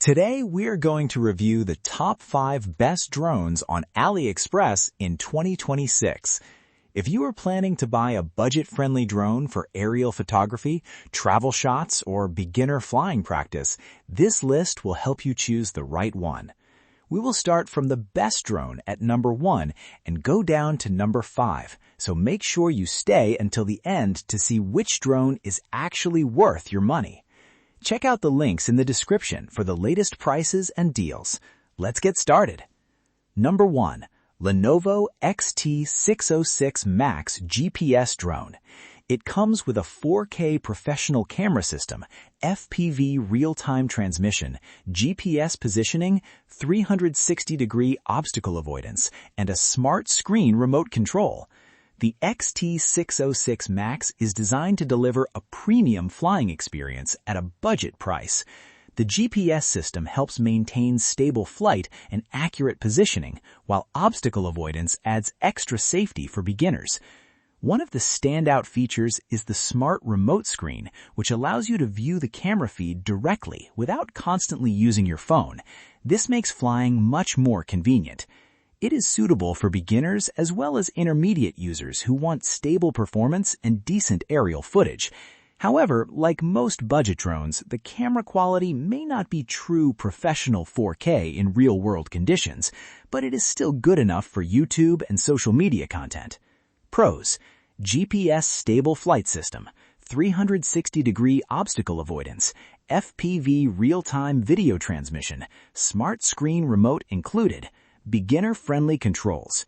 Today, we're going to review the top 5 best drones on AliExpress in 2026. If you are planning to buy a budget-friendly drone for aerial photography, travel shots, or beginner flying practice, this list will help you choose the right one. We will start from the best drone at number 1 and go down to number 5, so make sure you stay until the end to see which drone is actually worth your money. Check out the links in the description for the latest prices and deals. Let's get started. Number 1. Lenovo XT606 Max GPS Drone. It comes with a 4K professional camera system, FPV real-time transmission, GPS positioning, 360-degree obstacle avoidance, and a smart screen remote control. The XT606 Max is designed to deliver a premium flying experience at a budget price. The GPS system helps maintain stable flight and accurate positioning, while obstacle avoidance adds extra safety for beginners. One of the standout features is the smart remote screen, which allows you to view the camera feed directly without constantly using your phone. This makes flying much more convenient. It is suitable for beginners as well as intermediate users who want stable performance and decent aerial footage. However, like most budget drones, the camera quality may not be true professional 4K in real-world conditions, but it is still good enough for YouTube and social media content. Pros: GPS stable flight system, 360-degree obstacle avoidance, FPV real-time video transmission, smart screen remote included, beginner-friendly controls.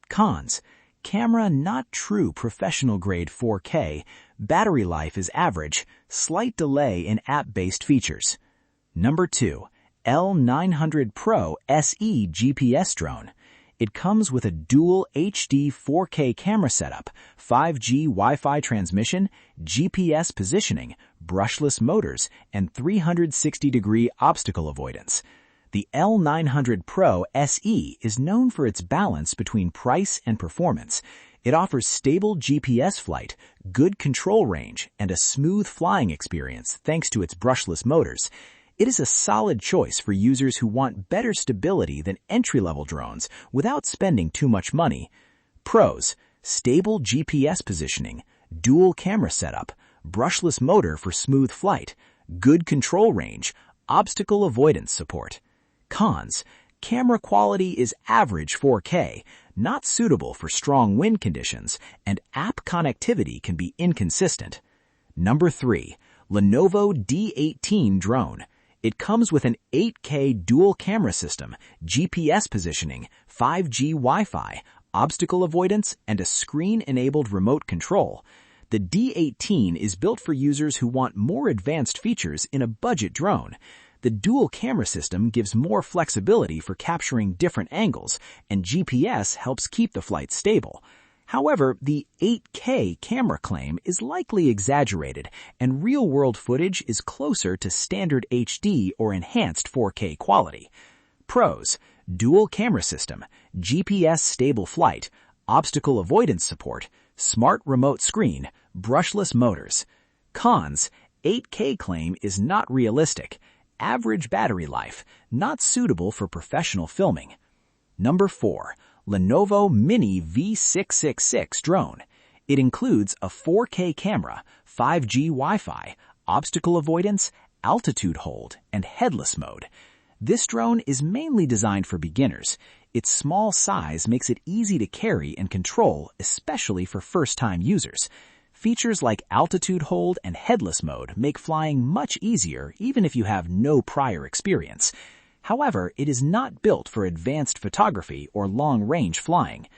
Cons: camera not true professional-grade 4K, battery life is average, slight delay in app-based features. Number 2. L900 Pro SE GPS Drone. It comes with a dual HD 4K camera setup, 5G Wi-Fi transmission, GPS positioning, brushless motors, and 360-degree obstacle avoidance. The L900 Pro SE is known for its balance between price and performance. It offers stable GPS flight, good control range, and a smooth flying experience thanks to its brushless motors. It is a solid choice for users who want better stability than entry-level drones without spending too much money. Pros: stable GPS positioning, dual camera setup, brushless motor for smooth flight, good control range, obstacle avoidance support. Cons: camera quality is average 4K, not suitable for strong wind conditions, and app connectivity can be inconsistent. Number 3. Lenovo D18 Drone. It comes with an 8K dual camera system, GPS positioning, 5G Wi-Fi, obstacle avoidance, and a screen-enabled remote control. The D18 is built for users who want more advanced features in a budget drone. The dual camera system gives more flexibility for capturing different angles, and GPS helps keep the flight stable. However, the 8K camera claim is likely exaggerated, and real-world footage is closer to standard HD or enhanced 4K quality. Pros: dual camera system, GPS stable flight, obstacle avoidance support, smart remote screen, brushless motors. Cons: 8K claim is not realistic. Average battery life, not suitable for professional filming. Number 4. Lenovo Mini V666 Drone. It includes a 4K camera, 5G Wi-Fi, obstacle avoidance, altitude hold, and headless mode. This drone is mainly designed for beginners. Its small size makes it easy to carry and control, especially for first-time users. Features like altitude hold and headless mode make flying much easier even if you have no prior experience. However, it is not built for advanced photography or long-range flying.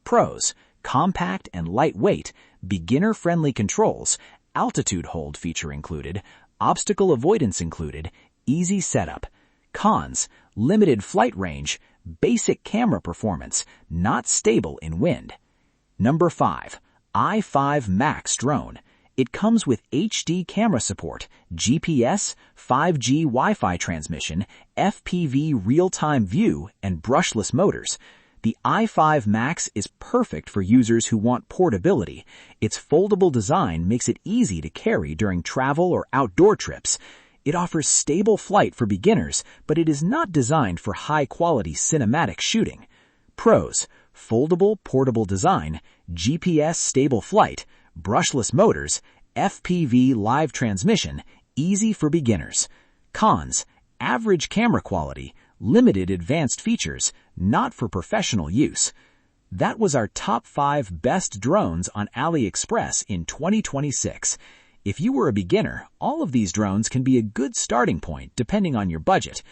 Pros: compact and lightweight, beginner-friendly controls, altitude hold feature included, obstacle avoidance included, easy setup. Cons: limited flight range, basic camera performance, not stable in wind. Number 5. i5 Max Drone. It comes with HD camera support, GPS, 5G Wi-Fi transmission, FPV real-time view, and brushless motors. The i5 Max is perfect for users who want portability. Its foldable design makes it easy to carry during travel or outdoor trips. It offers stable flight for beginners, but it is not designed for high-quality cinematic shooting. Pros: foldable, portable design, GPS stable flight, brushless motors, FPV live transmission, easy for beginners. Cons: average camera quality, limited advanced features, not for professional use. That was our top 5 best drones on AliExpress in 2026. If you were a beginner, all of these drones can be a good starting point depending on your budget.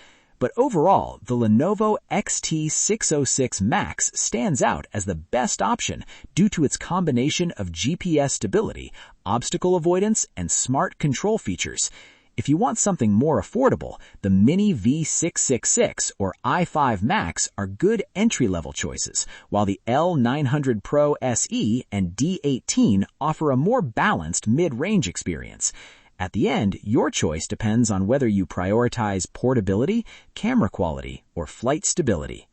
But overall, the Lenovo XT606 Max stands out as the best option due to its combination of GPS stability, obstacle avoidance, and smart control features. If you want something more affordable, the Mini V666 or i5 Max are good entry-level choices, while the L900 Pro SE and D18 offer a more balanced mid-range experience. At the end, your choice depends on whether you prioritize portability, camera quality, or flight stability.